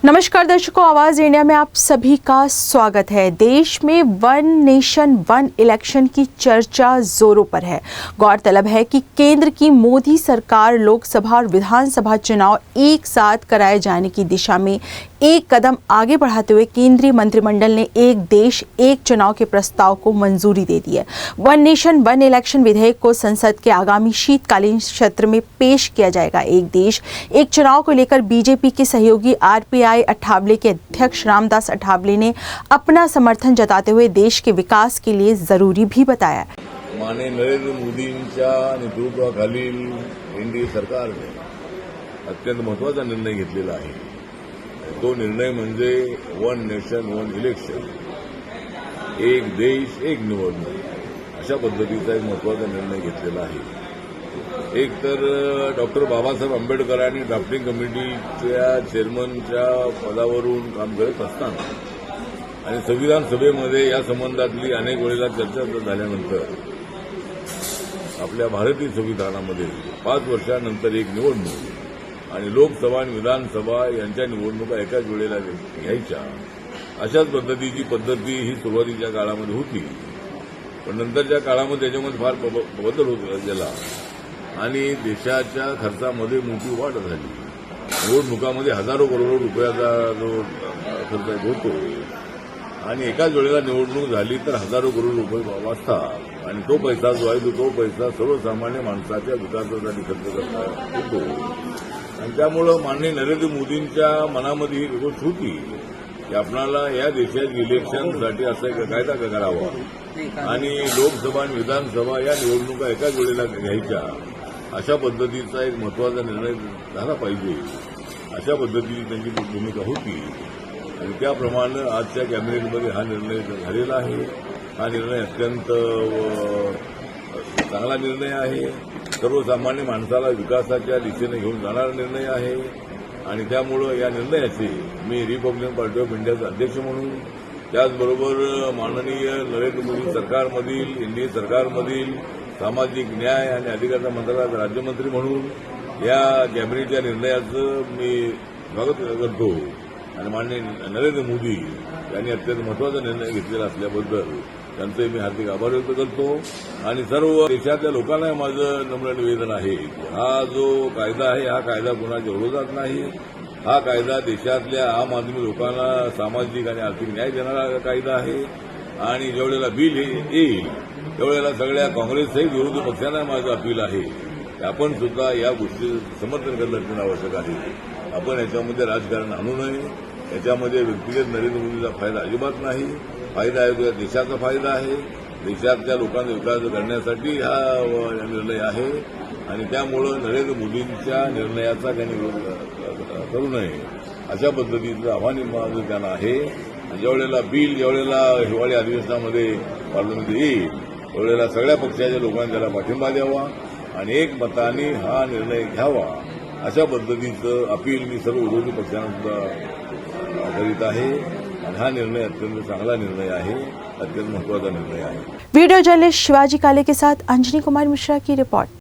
नमस्कार दर्शकों, आवाज इंडिया में आप सभी का स्वागत है। देश में वन नेशन वन इलेक्शन की चर्चा जोरों पर है। गौरतलब है कि केंद्र की मोदी सरकार लोकसभा और विधानसभा चुनाव एक साथ कराए जाने की दिशा में एक कदम आगे बढ़ाते हुए केंद्रीय मंत्रिमंडल ने एक देश एक चुनाव के प्रस्ताव को मंजूरी दे दी है। वन नेशन वन इलेक्शन विधेयक को संसद के आगामी शीतकालीन सत्र में पेश किया जाएगा। एक देश एक चुनाव को लेकर बीजेपी के सहयोगी आरपीआई अठावले के अध्यक्ष रामदास अठावले ने अपना समर्थन जताते हुए देश के विकास के लिए जरूरी भी बताया। माननीय नरेंद्र मोदींच्या नेतृत्वाखालील एनडीए सरकारने अत्यंत महत्त्वाचा निर्णय घेतलेला आहे। तो निर्णय म्हणजे वन नेशन वन इलेक्शन, एक देश एक निवडणूक अशा पद्धतीचा एक महत्त्वाचा निर्णय घेतलेला आहे। एक तर डॉक्टर बाबासाहेब आंबेडकरांनी ड्राफ्टिंग कमिटीच्या चेअरमनच्या पदावरून काम करत असताना आणि संविधान सभेमध्ये या संबंधातली अनेक वेळेला चर्चा झाल्यानंतर आपल्या भारतीय संविधानामध्ये 5 वर्षांनंतर एक निवडणूक आणि लोकसभा आणि विधानसभा यांच्या निवडणुका एकाच वेळेला घ्यायच्या अशाच पद्धतीची पद्धती ही सुरुवातीच्या काळामध्ये होती, पण नंतरच्या काळामध्ये त्याच्यामध्ये फार बदल होत गेला आणि देशाच्या खर्चामध्ये मोठी वाढ झाली। निवडणुकामध्ये हजारो करोड रुपयाचा जो खर्च होतो आणि एकाच वेळेला निवडणूक झाली तर हजारो करोड रुपये वाचतात आणि तो पैसा जो आहे तो पैसा सर्वसामान्य माणसाच्या विकासासाठी खर्च करता येतो। आणि त्यामुळं माननीय नरेंद्र मोदींच्या मनामध्ये ही गोष्ट होती की आपल्याला या देशात इलेक्शनसाठी असा एक कायदा करावा आणि लोकसभा आणि विधानसभा या निवडणुका एकाच वेळेला घ्यायच्या अशा पद्धतीचा एक महत्त्वाचा निर्णय झाला पाहिजे, अशा पद्धतीची त्यांची भूमिका होती आणि त्याप्रमाणे आजच्या कॅबिनेटमध्ये हा निर्णय झालेला आहे। हा निर्णय अत्यंत चांगला निर्णय आहे, सर्वसामान्य माणसाला विकासाच्या दिशेने घेऊन जाणारा निर्णय आहे आणि त्यामुळं या निर्णयाचे मी रिपब्लिकन पार्टी ऑफ इंडियाचा अध्यक्ष म्हणून, त्याचबरोबर माननीय नरेंद्र मोदी सरकारमधील एनडीए सरकारमधील सामाजिक न्याय आणि अधिकारिता मंत्रालयाचे राज्यमंत्री म्हणून या कॅबिनेटच्या निर्णयाचं मी स्वागत करतो आणि माननीय नरेंद्र मोदी यांनी अत्यंत महत्त्वाचा निर्णय घेतलेला असल्याबद्दल त्यांचे मी हार्दिक आभार व्यक्त करतो आणि सर्व देशातल्या लोकांना माझं नम्र निवेदन आहे की हा जो कायदा आहे हा कायदा कुणाच्या विरोधात नाही। हा कायदा देशातल्या आम आदमी लोकांना सामाजिक आणि आर्थिक न्याय देणारा कायदा आहे आणि ज्यावेळेला बिल येईल त्यावेळेला सगळ्या काँग्रेससहित विरोधी पक्षांना माझं अपील आहे की आपण सुद्धा या गोष्टीचं समर्थन करणं आवश्यक आहे। आपण याच्यामध्ये राजकारण आणू नये, याच्यामध्ये व्यक्तिगत नरेंद्र मोदीचा फायदा अजिबात नाही, फायदा आहे तो देशाचा फायदा आहे, देशातल्या लोकांचा विकास करण्यासाठी हा निर्णय आहे आणि त्यामुळं नरेंद्र मोदींच्या निर्णयाचा त्यांनी विरोध करू नये अशा पद्धतीचं आव्हान माझं त्यांना आहे। ज्यावेळेला बिल ज्यावेळेला हिवाळी अधिवेशनामध्ये पार्लमेंटमध्ये येईल त्यावेळेला सगळ्या पक्षाच्या लोकांनी त्याला पाठिंबा द्यावा आणि एक मताने हा निर्णय घ्यावा अशा पद्धतीचं अपील मी सर्व विरोधी पक्षांना सुद्धा करीत आहे आणि हा निर्णय अत्यंत चांगला निर्णय आहे, अत्यंत महत्त्वाचा निर्णय आहे। वीडियो जर्नलिस्ट शिवाजी काले के साथ अंजनी कुमार मिश्रा की रिपोर्ट।